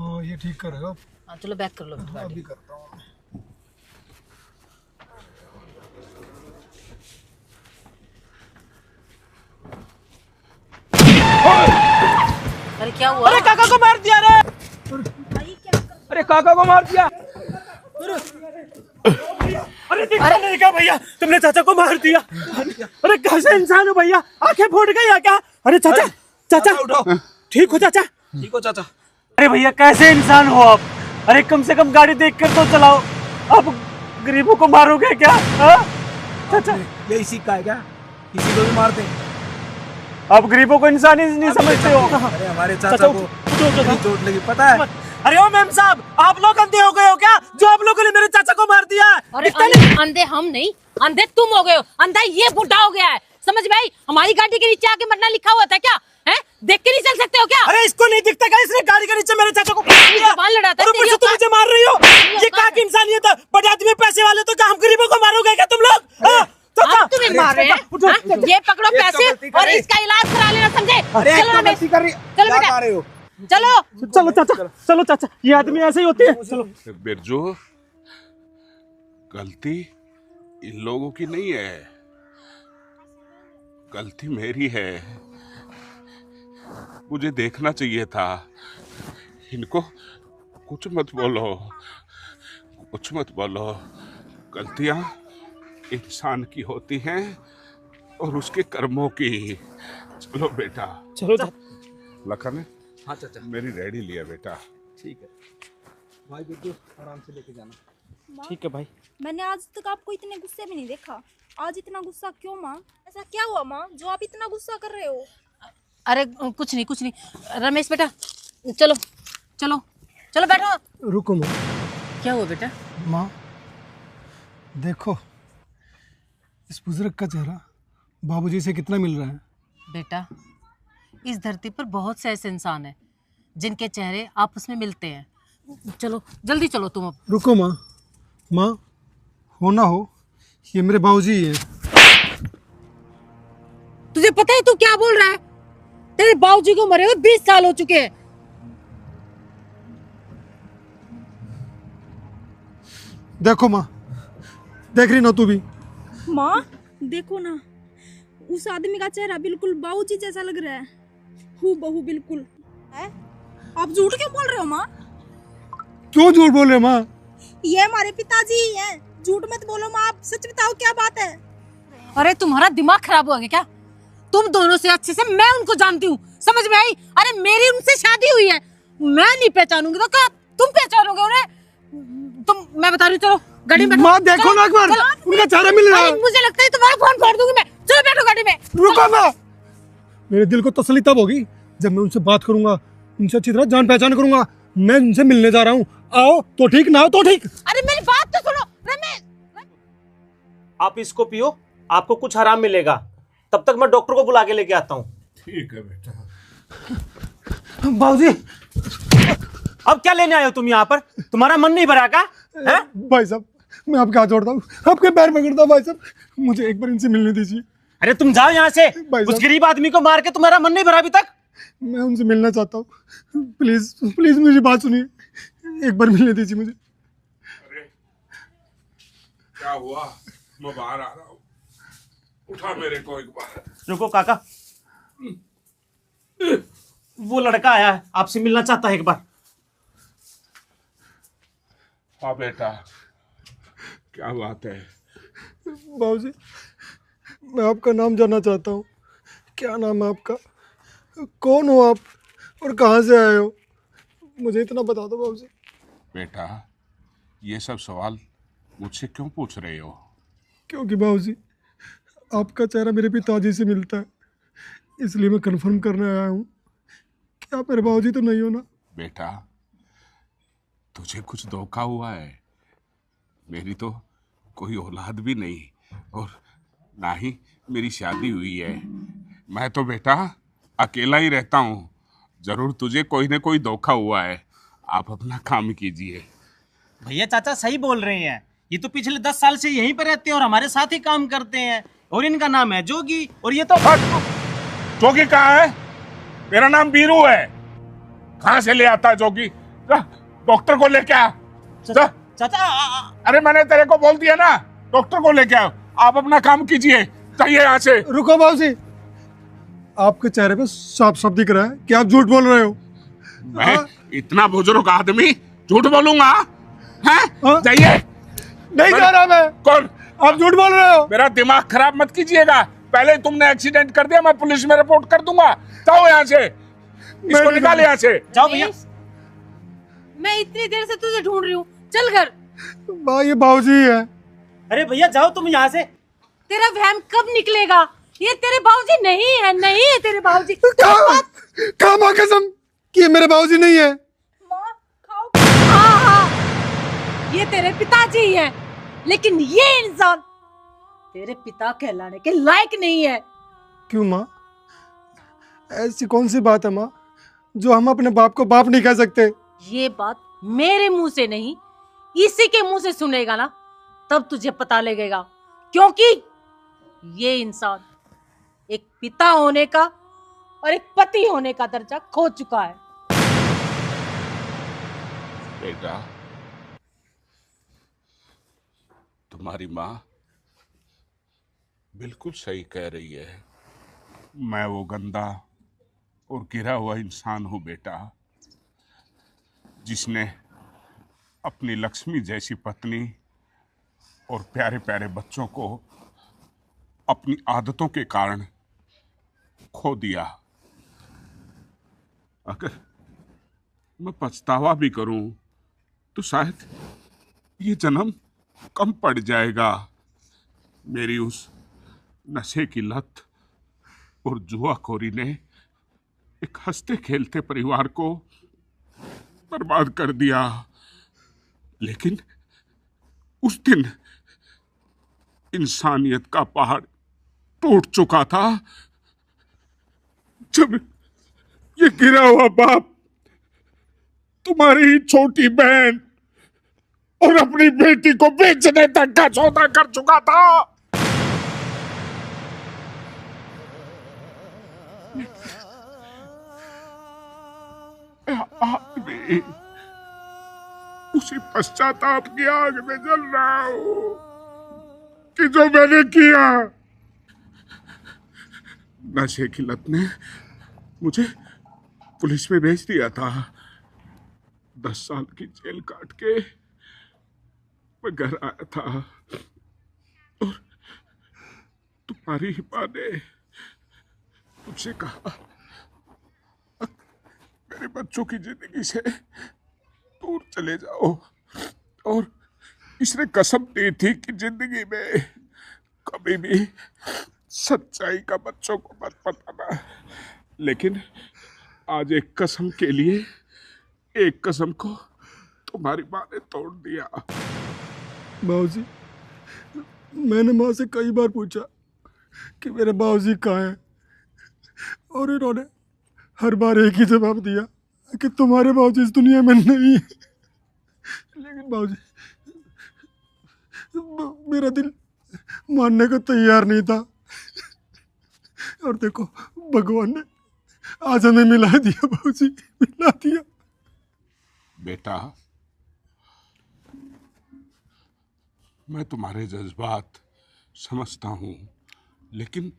हाँ ये ठीक करेगा। हाँ चलो बैक कर लो हाँ, अभी करता हूँ। अरे क्या हुआ? अरे काका को मार दिया रे। अरे काका को मार दिया। अरे देखा भैया, तुमने चाचा को मार दिया। अरे कैसे इंसान हो भैया, आंखें फूट गई क्या? अरे चाचा, चाचा ठीक हो चाचा? ठीक हो चाचा? अरे भैया कैसे इंसान हो आप? अरे कम से कम गाड़ी देख कर तो चलाओ, आप गरीबों को मारोगे क्या? चाचा यही सीखा है क्या? किसी को भी मारते हैं? आप गरीबों को इंसान ही नहीं समझते हो। अरे हमारे चाचा को कितनी चोट लगी पता है? अरे ओ मैम साहब, आप लोग अंधे हो गए हो क्या, जो आप लोगों ने मेरे चाचा को मार दिया? अरे अंधे हम नहीं, अंधे तुम हो गए हो। अंधा ये बुढ़ा हो गया है, समझ में आई? हमारी गाड़ी के नीचे आके मरना लिखा हुआ था क्या? है देख के नहीं चल सकते हो क्या? अरे इसको नहीं दिखता क्या, इसने गाड़ी के नीचे मेरे चाचा को जबान लड़ाता है। ऊपर से तुम मुझे मार रही हो। ये क्या की इंसानियत है? बड़े आदमी पैसे वाले तो क्या हम गरीबों को मारोगे क्या तुम लोग? हम तुम्हें मार रहे हैं? हाँ? ये पकड़ो पैसे और इसका इलाज करा लेना, समझे? चलो रमेश, चलो बेटा, चलो चलो चाचा, चलो चाचा, ये आदमी ऐसे ही होती है। चलो बिरजू, गलती इन लोगों की नहीं है, गलती मेरी है। मुझे देखना चाहिए था। इनको कुछ मत बोलो, कुछ मत बोलो। गलतियां इंसान की होती हैं और उसके कर्मों की। चलो बेटा। चलो लखन, हाँ चाचा। मेरी रेडी लिया बेटा। ठीक है भाई, बिल्कुल आराम से लेके जाना। ठीक है भाई। मैंने आज तक आपको इतने गुस्से में नहीं देखा। आज इतना गुस्सा क्यों माँ? ऐसा क्या हुआ माँ जो आप इतना गुस्सा कर रहे हो? अरे कुछ नहीं, कुछ नहीं। रमेश बेटा चलो चलो चलो बैठो। रुको माँ। क्या हुआ बेटा? माँ देखो, इस बुजुर्ग का चेहरा बाबूजी से कितना मिल रहा है। बेटा इस धरती पर बहुत से ऐसे इंसान हैं जिनके चेहरे आपस में मिलते हैं। चलो जल्दी चलो तुम अब। रुको माँ। माँ हो ना हो, ये मेरे बाबूजी ही है। तुझे पता है तू क्या बोल रहा है? तेरे बाबूजी को मरे हुए 20 साल हो चुके हैं। देखो माँ, देख रही ना तू भी? माँ देखो ना, उस आदमी का चेहरा बिल्कुल बाबूजी जैसा लग रहा है, हूबहू बिल्कुल है। आप झूठ क्यों बोल रहे हो माँ? क्यों झूठ बोल रहे माँ? ये हमारे पिताजी ही हैं। झूठ मत बोलो माँ, आप सच बताओ क्या बात है। अरे तुम्हारा दिमाग खराब हो गया क्या? तुम दोनों से अच्छे से मैं उनको जानती हूँ, समझ में आई? अरे मेरी उनसे शादी हुई है, मैं नहीं पहचानूंगी तो क्या तुम पहचानोगे उन्हें? तुम, मैं बता रही हूँ, चलो गाड़ी में बैठो। माँ देखो ना एक बार, उनका चेहरा मिल रहा है। मुझे लगता है तुम्हारा फोन फोड़ दूंगी मैं। चलो बैठो गाड़ी में। रुको माँ, मेरे दिल को तसल्ली तब होगी जब मैं उनसे बात करूंगा, उनसे अच्छी तरह जान पहचान करूंगा। मैं उनसे मिलने जा रहा हूँ, आओ तो ठीक, ना हो तो ठीक। अरे मेरी बात तो सुनो रमेश। आप इसको पियो, आपको कुछ आराम मिलेगा। तब तक मैं डॉक्टर को बुला के लेके आता हूँ। ठीक है बेटा। बाबूजी। अब क्या लेने आए हो तुम यहाँ पर? तुम्हारा मन नहीं भरा क्या? हैं? भाई साहब मैं आपके हाथ जोड़ता हूँ, आपके पैर पकड़ता हूँ भाई साहब, मुझे एक बार इनसे मिलने दीजिए। अरे तुम जाओ यहाँ से। भाई साहब। उस गरीब आदमी को मार के तुम्हारा मन नहीं भरा अभी तक? मैं उनसे मिलना चाहता हूँ, प्लीज प्लीज मुझे बात सुनिए, एक बार मिलने दीजिए मुझे। अरे क्या हुआ? मैं बाहर आ रहा हूँ, उठा मेरे को एक बार। रुको काका, वो लड़का आया है, आपसे मिलना चाहता है एक बार। हाँ बेटा, क्या बात है? बाबूजी मैं आपका नाम जानना चाहता हूँ। क्या नाम है आपका? कौन हो आप और कहाँ से आए हो? मुझे इतना बता दो बाबूजी। बेटा ये सब सवाल मुझसे क्यों पूछ रहे हो? क्योंकि बाबूजी आपका चेहरा मेरे पिताजी से मिलता है, इसलिए मैं कंफर्म करने आया हूँ कि आप मेरे बाबूजी तो नहीं हो ना? बेटा तुझे कुछ धोखा हुआ है। मेरी तो कोई औलाद भी नहीं और ना ही मेरी शादी हुई है। मैं तो बेटा अकेला ही रहता हूँ। जरूर तुझे कोई ना कोई धोखा हुआ है। आप अपना काम कीजिए। भैया चाचा सही बोल रहे हैं, ये तो पिछले 10 साल से यहीं पर रहते हैं और हमारे साथ ही काम करते हैं। और इनका नाम है जोगी और ये तो जोगी कहाँ है? मेरा नाम बीरू है। कहाँ से ले आता है जोगी? जा, डॉक्टर को लेके आ। जा। चाचा अरे मैंने तेरे को बोल दिया ना, डॉक्टर को लेके आओ। आप अपना काम कीजिए, चाहिए यहाँ से। रुको बाबूजी, आपके चेहरे पे साफ साफ दिख रहा है कि आप झूठ बोल रहे हो। मैं इतना बुजुर्ग आदमी झूठ बोलूंगा? हैं? हाँ? जाइए। नहीं कह रहा मैं। कौन? आप झूठ बोल रहे हो। मेरा दिमाग खराब मत कीजिएगा। पहले तुमने एक्सीडेंट कर दिया, मैं पुलिस में रिपोर्ट कर दूंगा। जाओ यहाँ से, इसको निकाल यहाँ से। जाओ भैया। मैं इतनी देर से तुझे ढूंढ रही हूँ, चल घर। भाई ये बाबूजी है। अरे भैया जाओ तुम यहाँ से। तेरा वहम कब निकलेगा? ये तेरे बाबूजी नहीं है, नहीं है तेरे बाबूजी। कहा माँ कसम कि ये मेरे बाबूजी नहीं है। माँ खाओ। हाँ हाँ, ये तेरे पिताजी हैं, लेकिन ये इंसान तेरे पिता कहलाने के लायक नहीं है। क्यों माँ? ऐसी कौन सी बात है माँ जो हम अपने बाप को बाप नहीं कह सकते? ये बात मेरे मुंह से नहीं, इसी के मुंह से सुनेगा ना, तब तुझे पता लगेगा। क्योंकि ये इंसान एक पिता होने का और एक पति होने का दर्जा खो चुका है। बेटा, तुम्हारी माँ बिल्कुल सही कह रही है। मैं वो गंदा और गिरा हुआ इंसान हूं बेटा, जिसने अपनी लक्ष्मी जैसी पत्नी और प्यारे प्यारे बच्चों को अपनी आदतों के कारण खो दिया। अगर मैं पछतावा भी करूं तो शायद ये जन्म कम पड़ जाएगा। मेरी उस नशे की लत और जुआखोरी ने एक हंसते खेलते परिवार को बर्बाद कर दिया। लेकिन उस दिन इंसानियत का पहाड़ टूट चुका था, जब ये गिरा हुआ बाप तुम्हारी छोटी बहन और अपनी बेटी को बेचने तक का सौदा कर चुका था। आज भी उसी पश्चाताप की आग में जल रहा हूं कि जो मैंने किया। नशे की लत ने मुझे पुलिस में भेज दिया था। 10 साल की जेल काट के मैं घर आया था और तुम्हारी ही माँ ने मुझसे कहा, मेरे बच्चों की जिंदगी से दूर चले जाओ। और इसने कसम दी थी कि जिंदगी में कभी भी सच्चाई का बच्चों को मत बताना। लेकिन आज एक कसम के लिए एक कसम को तुम्हारी माँ ने तोड़ दिया। बाबूजी, मैंने माँ से कई बार पूछा कि मेरे बाबूजी कहाँ हैं, और इन्होंने हर बार एक ही जवाब दिया कि तुम्हारे बाबूजी इस दुनिया में नहीं है। लेकिन बाबूजी, मेरा दिल मानने को तैयार नहीं था, और देखो भगवान ने आज हमें मिला दिया। बाबूजी, मिला दिया। बेटा, मैं तुम्हारे जज्बात समझता हूं, लेकिन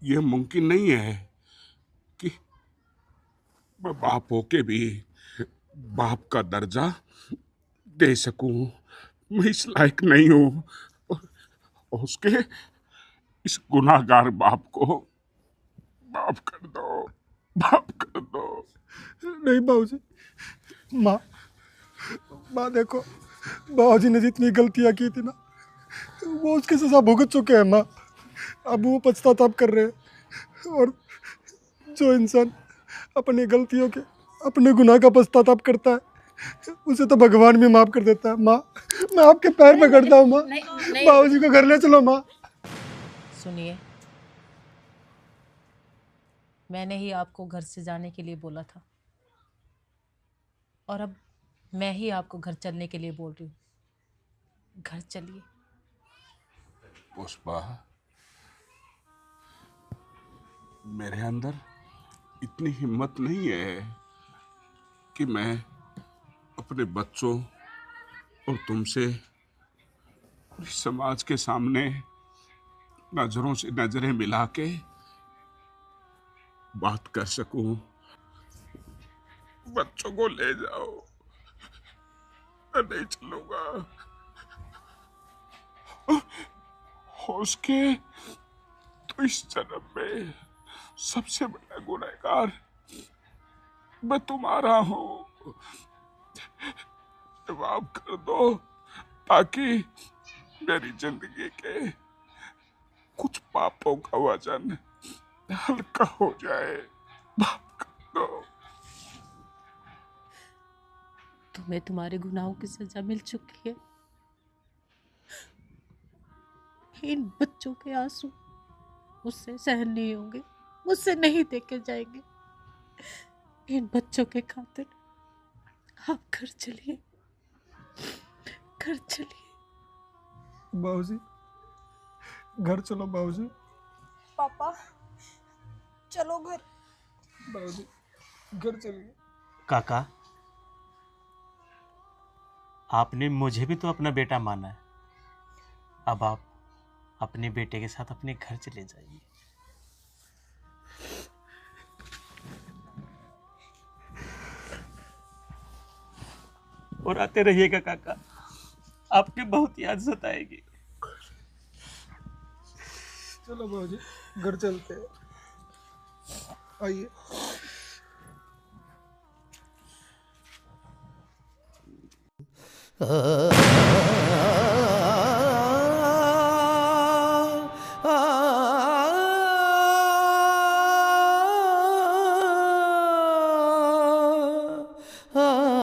यह मुमकिन नहीं है कि मैं बाप होके भी बाप का दर्जा दे सकूं। मैं इस लायक नहीं हूं। और उसके इस गुनाहगार बाप को माफ कर दो, माफ कर दो। नहीं बाबूजी, माँ देखो, बाबूजी ने जितनी गलतियाँ की थी ना, वो उसकी सजा भुगत चुके हैं माँ। अब वो पछताताप कर रहे हैं। और जो इंसान अपनी गलतियों के, अपने गुनाह का पछताताप करता है, उसे तो भगवान भी माफ कर देता है। माँ, मैं आपके पैर पकड़ता हूँ माँ, बाबूजी को घर ले चलो माँ। सुनिए, मैंने ही आपको घर से जाने के लिए बोला था, और अब मैं ही आपको घर चलने के लिए बोल रही हूँ। घर चलिए। पुष्पा, मेरे अंदर इतनी हिम्मत नहीं है कि मैं अपने बच्चों और तुमसे पूरी समाज के सामने नजरों से नजरें मिला के बात कर सकूं। बच्चों को ले जाओ, मैं नहीं चलूंगा। हो उसके तो इस जन्म में सबसे बड़ा गुनहगार मैं तुम्हारा हूं। माफ कर दो ताकि मेरी जिंदगी के कुछ पापों का वजन हल्का हो जाए। माफ कर दो। तुम्हें तुम्हारे गुनाहों की सजा मिल चुकी है। इन बच्चों के आंसू मुझसे सहन नहीं होंगे, मुझसे नहीं देखे जाएंगे। इन बच्चों के खातिर आप घर चलिए, घर चलिए। बाबूजी, घर चलो बाबूजी। पापा चलो घर। बाबूजी, घर चलिए। काका, आपने मुझे भी तो अपना बेटा माना है। अब आप अपने बेटे के साथ अपने घर चले जाइए। और आते रहिएगा काका, आपकी बहुत याद सताएगी। चलो बाबूजी, घर चलते हैं। आइए।